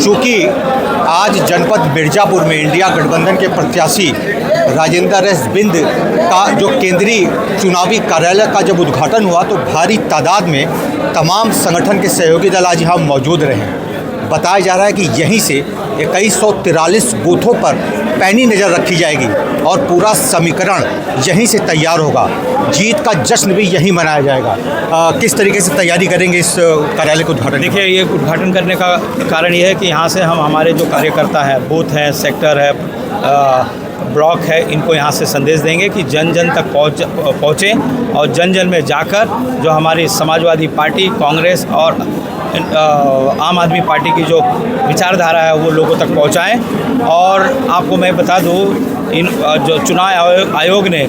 चूँकि आज जनपद मिर्ज़ापुर में इंडिया गठबंधन के प्रत्याशी राजेंद्र एस बिंद का जो केंद्रीय चुनावी कार्यालय का जब उद्घाटन हुआ तो भारी तादाद में तमाम संगठन के सहयोगी दल आज यहाँ मौजूद रहे। बताया जा रहा है कि यहीं से 2143 बूथों पर पैनी नज़र रखी जाएगी और पूरा समीकरण यहीं से तैयार होगा। जीत का जश्न भी यहीं मनाया जाएगा। किस तरीके से तैयारी करेंगे इस कार्यालय को उद्घाटन? देखिए, ये उद्घाटन करने का कारण ये है कि यहाँ से हम हमारे जो कार्यकर्ता हैं, बूथ हैं, सेक्टर है, ब्लॉक है, इनको यहाँ से संदेश देंगे कि जन जन तक पहुँचें और जन जन में जाकर जो हमारी समाजवादी पार्टी, कांग्रेस और आम आदमी पार्टी की जो विचारधारा है वो लोगों तक पहुंचाएं। और आपको मैं बता दूं, इन जो चुनाव आयोग ने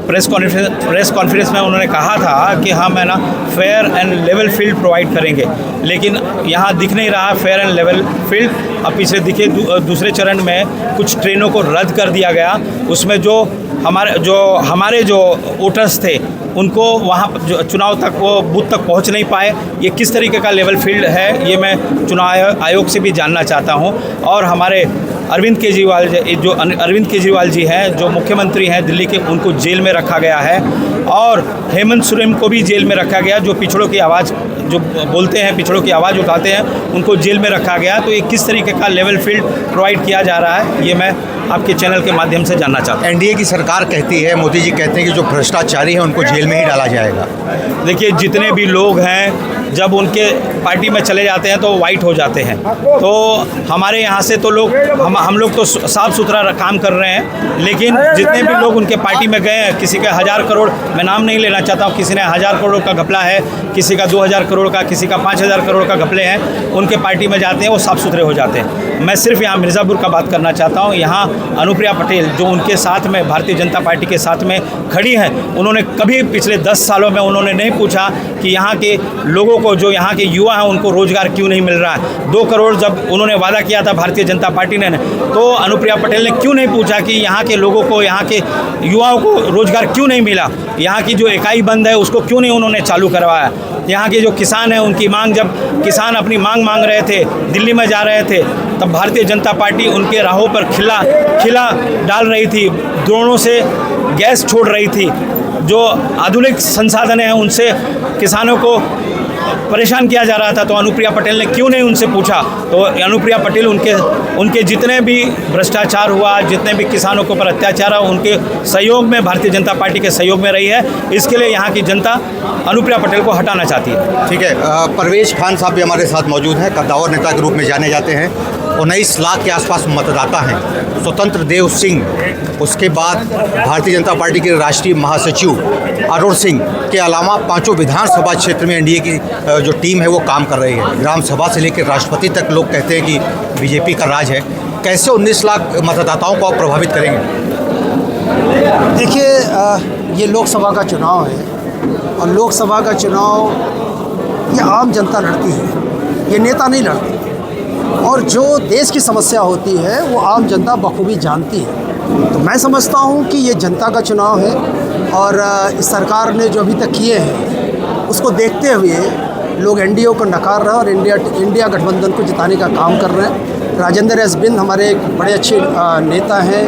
प्रेस कॉन्फ्रेंस में उन्होंने कहा था कि हम है ना fair and level field provide करेंगे, लेकिन यहाँ दिख नहीं रहा फेयर एंड लेवल फील्ड। अब पीछे दिखे दूसरे चरण में कुछ ट्रेनों को रद्द कर दिया गया, उसमें जो हमारे जो वोटर्स थे उनको वहाँ जो चुनाव तक वो बूथ तक पहुँच नहीं पाए। ये किस तरीके का लेवल फील्ड है, ये मैं चुनाव आयोग से भी जानना चाहता हूँ। और हमारे अरविंद केजरीवाल जी हैं, जो मुख्यमंत्री हैं दिल्ली के, उनको जेल में रखा गया है। और हेमंत सोरेन को भी जेल में रखा गया, जो पिछड़ों की आवाज़ जो बोलते हैं, पिछड़ों की आवाज़ उठाते हैं, उनको जेल में रखा गया। तो ये किस तरीके का लेवल फील्ड प्रोवाइड किया जा रहा है, ये मैं आपके चैनल के माध्यम से जानना चाहता हूँ। एनडीए की सरकार कहती है, मोदी जी कहते हैं कि जो भ्रष्टाचारी हैं उनको जेल में ही डाला जाएगा। देखिए, जितने भी लोग हैं जब उनके पार्टी में चले जाते हैं तो वाइट हो जाते हैं। तो हमारे यहाँ से तो लोग हम लोग तो साफ़ सुथरा काम कर रहे हैं, लेकिन जितने भी लोग उनके पार्टी में गए हैं, किसी का 1000 करोड़, मैं नाम नहीं लेना चाहता हूँ, किसी ने 1000 करोड़ का घपला है, किसी का 2000 करोड़ का, किसी का 5000 करोड़ का घपले हैं, उनके पार्टी में जाते हैं, वो साफ़ सुथरे हो जाते हैं। मैं सिर्फ यहाँ मिर्ज़ापुर का बात करना चाहता हूँ। यहाँ अनुप्रिया पटेल जो उनके साथ में भारतीय जनता पार्टी के साथ में खड़ी हैं, उन्होंने कभी पिछले 10 सालों में उन्होंने नहीं पूछा कि यहाँ के लोगों को, जो यहाँ के युवा हैं, उनको रोज़गार क्यों नहीं मिल रहा है। 2 करोड़ जब उन्होंने वादा किया था भारतीय जनता पार्टी ने, तो अनुप्रिया पटेल ने क्यों नहीं पूछा कि यहाँ के लोगों को, यहाँ के युवाओं को रोज़गार क्यों नहीं मिला। यहाँ की जो इकाई बंद है उसको क्यों नहीं उन्होंने चालू करवाया। यहाँ के जो किसान हैं, उनकी मांग, जब किसान अपनी मांग रहे थे, दिल्ली में जा रहे थे, तब भारतीय जनता पार्टी उनके राहों पर खिला डाल रही थी, ड्रोनों से गैस छोड़ रही थी। जो आधुनिक संसाधन हैं उनसे किसानों को परेशान किया जा रहा था, तो अनुप्रिया पटेल ने क्यों नहीं उनसे पूछा। तो अनुप्रिया पटेल उनके जितने भी भ्रष्टाचार हुआ, जितने भी किसानों के ऊपर अत्याचार हुआ, उनके सहयोग में, भारतीय जनता पार्टी के सहयोग में रही है। इसके लिए यहाँ की जनता अनुप्रिया पटेल को हटाना चाहती है। ठीक है, परवेज खान साहब भी हमारे साथ मौजूद हैं, कद्दावर नेता के रूप में जाने जाते हैं। 19 लाख के आसपास मतदाता हैं। स्वतंत्र देव सिंह, उसके बाद भारतीय जनता पार्टी के राष्ट्रीय महासचिव अरुण सिंह के अलावा 5 विधानसभा क्षेत्र में एनडीए की जो टीम है वो काम कर रही है। ग्राम सभा से लेकर राष्ट्रपति तक लोग कहते हैं कि बीजेपी का राज है। कैसे 19 लाख मतदाताओं को आप प्रभावित करेंगे? देखिए, ये लोकसभा का चुनाव है और लोकसभा का चुनाव ये आम जनता लड़ती है, ये नेता नहीं लड़ते। और जो देश की समस्या होती है वो आम जनता बखूबी जानती है। तो मैं समझता हूँ कि ये जनता का चुनाव है और इस सरकार ने जो अभी तक किए हैं उसको देखते हुए लोग एनडीए को नकार रहे हैं और इंडिया गठबंधन को जिताने का काम कर रहे हैं। राजेंद्र एस बिंद हमारे एक बड़े अच्छे नेता हैं,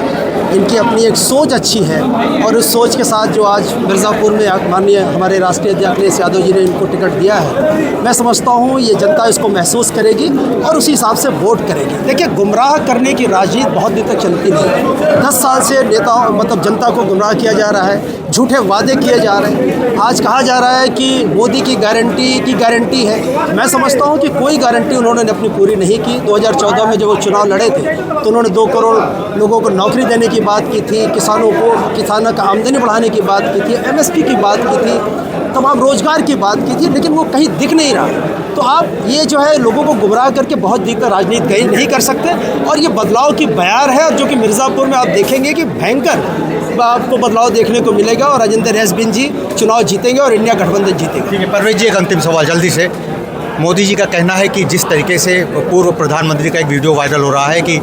इनकी अपनी एक सोच अच्छी है और उस सोच के साथ जो आज मिर्ज़ापुर में माननीय हमारे राष्ट्रीय अध्यक्ष अखिलेश यादव जी ने इनको टिकट दिया है, मैं समझता हूँ ये जनता इसको महसूस करेगी और उसी हिसाब से वोट करेगी। देखिए, गुमराह करने की राजनीति बहुत दिन तक चलती नहीं। 10 साल से नेताओं मतलब जनता को गुमराह किया जा रहा है, झूठे वादे किए जा रहे हैं। आज कहा जा रहा है कि मोदी की गारंटी है। मैं समझता हूँ कि कोई गारंटी उन्होंने अपनी पूरी नहीं की। 2014 में जब वो चुनाव लड़े थे तो उन्होंने 2 करोड़ लोगों को नौकरी देने की बात की थी, किसानों का आमदनी बढ़ाने की बात की थी, एमएसपी की बात की थी, तमाम रोजगार की बात की थी, लेकिन वो कहीं दिख नहीं रहा। तो आप ये जो है लोगों को गुमराह करके बहुत दिन तक राजनीति कहीं नहीं कर सकते और ये बदलाव की बयार है, जो कि मिर्ज़ापुर में आप देखेंगे कि भयंकर आपको बदलाव देखने को मिलेगा और राजेंद्र एस बिंद जी चुनाव जीतेंगे और इंडिया गठबंधन जीतेंगे। ठीक है, परवेज जी, एक अंतिम सवाल जल्दी से। मोदी जी का कहना है कि जिस तरीके से पूर्व प्रधानमंत्री का एक वीडियो वायरल हो रहा है कि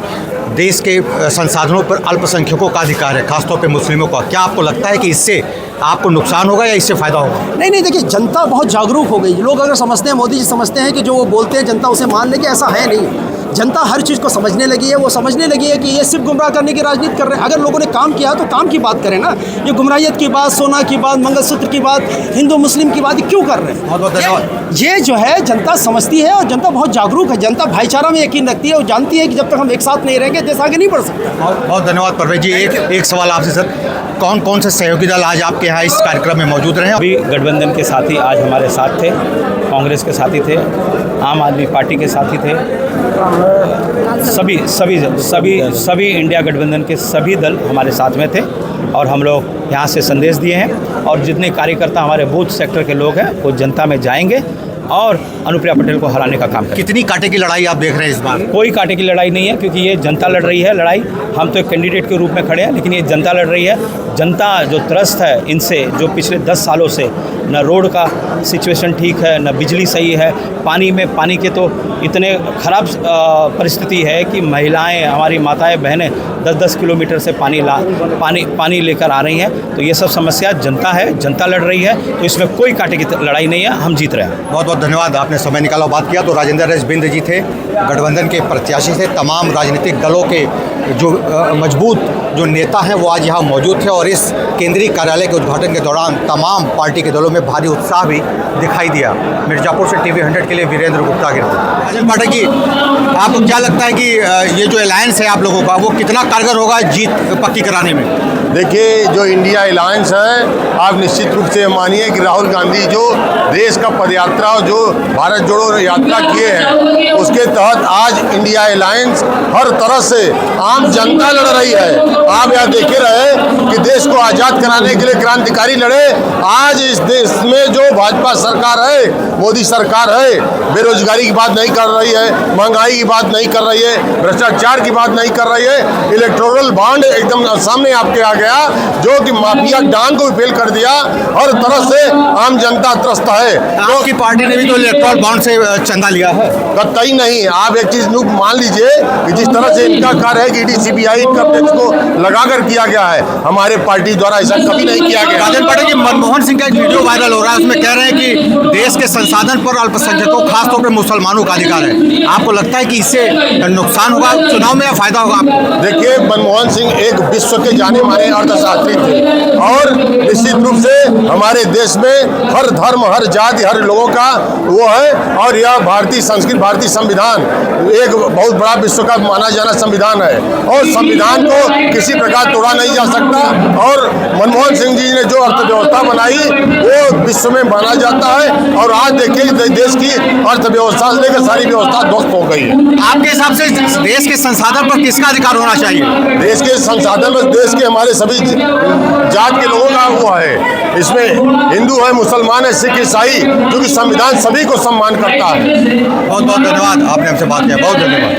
देश के संसाधनों पर अल्पसंख्यकों का अधिकार है, खासतौर पे मुस्लिमों का, क्या आपको लगता है कि इससे आपको नुकसान होगा या इससे फ़ायदा होगा? नहीं, देखिए, जनता बहुत जागरूक हो गई। लोग अगर समझते हैं, मोदी जी समझते हैं कि जो वो बोलते हैं जनता उसे मान लेगी, ऐसा है नहीं। जनता हर चीज़ को समझने लगी है। वो समझने लगी है कि ये सिर्फ गुमराह करने की राजनीति कर रहे हैं। अगर लोगों ने काम किया तो काम की बात करें ना। ये गुमराहियत की बात, सोना की बात, मंगलसूत्र की बात, हिंदू मुस्लिम की बात क्यों कर रहे हैं? बहुत बहुत धन्यवाद। ये जो है जनता समझती है और जनता बहुत जागरूक है। जनता भाईचारा में यकीन रखती है और जानती है कि जब तक हम एक साथ नहीं रहेंगे देश आगे नहीं बढ़ सकता। बहुत बहुत धन्यवाद परवेज जी। एक सवाल आपसे सर, कौन कौन से सहयोगी दल आज आपके यहाँ इस कार्यक्रम में मौजूद रहे? अभी गठबंधन के साथी आज हमारे साथ थे, कांग्रेस के साथी थे, आम आदमी पार्टी के साथी थे, सभी इंडिया गठबंधन के सभी दल हमारे साथ में थे और हम लोग यहाँ से संदेश दिए हैं। और जितने कार्यकर्ता हमारे बूथ सेक्टर के लोग हैं वो जनता में जाएंगे और अनुप्रिया पटेल को हराने का काम करेंगे। कितनी कांटे की लड़ाई आप देख रहे हैं इस बार? कोई कांटे की लड़ाई नहीं है, क्योंकि ये जनता लड़ रही है लड़ाई। हम तो एक कैंडिडेट के रूप में खड़े हैं, लेकिन ये जनता लड़ रही है। जनता जो त्रस्त है इनसे, जो पिछले 10 सालों से न रोड का सिचुएशन ठीक है, न बिजली सही है, पानी के तो इतने ख़राब परिस्थिति है कि महिलाएं, हमारी माताएं बहनें 10-10 किलोमीटर से पानी लेकर आ रही हैं। तो ये सब समस्या जनता है, जनता लड़ रही है, तो इसमें कोई कांटे की लड़ाई नहीं है, हम जीत रहे हैं। बहुत बहुत धन्यवाद, आपने समय निकाला बात किया। तो राजेंद्र एस बिंद जी थे, गठबंधन के प्रत्याशी थे। तमाम राजनीतिक दलों के जो मजबूत जो नेता हैं वो आज यहाँ मौजूद थे और इस केंद्रीय कार्यालय के उद्घाटन के दौरान तमाम पार्टी के दलों में भारी उत्साह भी दिखाई दिया। मिर्ज़ापुर से TV 100 के लिए वीरेंद्र गुप्ता की रिपोर्ट। राजन पाठक जी, आपको क्या लगता है कि ये जो अलायंस है आप लोगों का वो कितना कारगर होगा जीत पक्की कराने में? देखिए, जो इंडिया अलायंस है, आप निश्चित रूप से मानिए कि राहुल गांधी जो देश का पदयात्रा और जो भारत जोड़ो यात्रा किए हैं उसके तहत आज इंडिया अलायंस हर तरह से आम जनता लड़ रही है। आप यहाँ देखे रहे कि देश को आज़ाद कराने के लिए क्रांतिकारी लड़े। आज इस देश में जो भाजपा सरकार है, मोदी सरकार है, बेरोजगारी की बात नहीं कर रही है, महंगाई की बात नहीं कर रही है, भ्रष्टाचार की बात नहीं कर रही है। इलेक्टोरल बॉन्ड एकदम सामने आपके आ गया, जो कि माफिया डांग को भी फेल कर दिया। हर तरह से आम जनता त्रस्त है। आपकी पार्टी ने भी तो इलेक्टोरल बॉन्ड से चंदा लिया है। कतई नहीं। आप एक चीज मान लीजिए कि जिस तरह से इनका कार्य है कि ईडी CBI इनकम टैक्स को लगाकर किया गया है, हमारे पार्टी द्वारा ऐसा कभी नहीं किया गया। राजन पाठक जी, मनमोहन सिंह का एक वीडियो वायरल हो रहा है, उसमें कह रहे हैं कि देश के संसाधन पर अल्पसंख्यकों खासतौर पर मुसलमानों का अधिकार है। आपको लगता है कि इससे नुकसान होगा चुनाव में या फायदा होगा आपको? देखिए, मनमोहन सिंह एक विश्व के जाने माने अर्थशास्त्री थे और निश्चित रूप से हमारे देश में हर धर्म, हर जाति, हर लोगों का वो है। और यह भारतीय संस्कृति, भारतीय संविधान एक बहुत बड़ा विश्व का माना जाना संविधान है और संविधान को किसी प्रकार तोड़ा नहीं जा सकता। और मनमोहन सिंह जी ने जो अर्थव्यवस्था बनाई वो विश्व में माना जाता है। और आज देखिए देश की अर्थव्यवस्था से लेकर सारी व्यवस्था ध्वस्त हो गई है। आपके हिसाब से देश के संसाधन पर किसका अधिकार होना चाहिए? देश के संसाधन में देश के हमारे सभी जात के लोगों का हुआ है। इसमें हिंदू है, मुसलमान है, सिख, ईसाई, क्योंकि संविधान सभी को सम्मान करता है। बहुत बहुत धन्यवाद, आपने हमसे बात किया। बहुत धन्यवाद।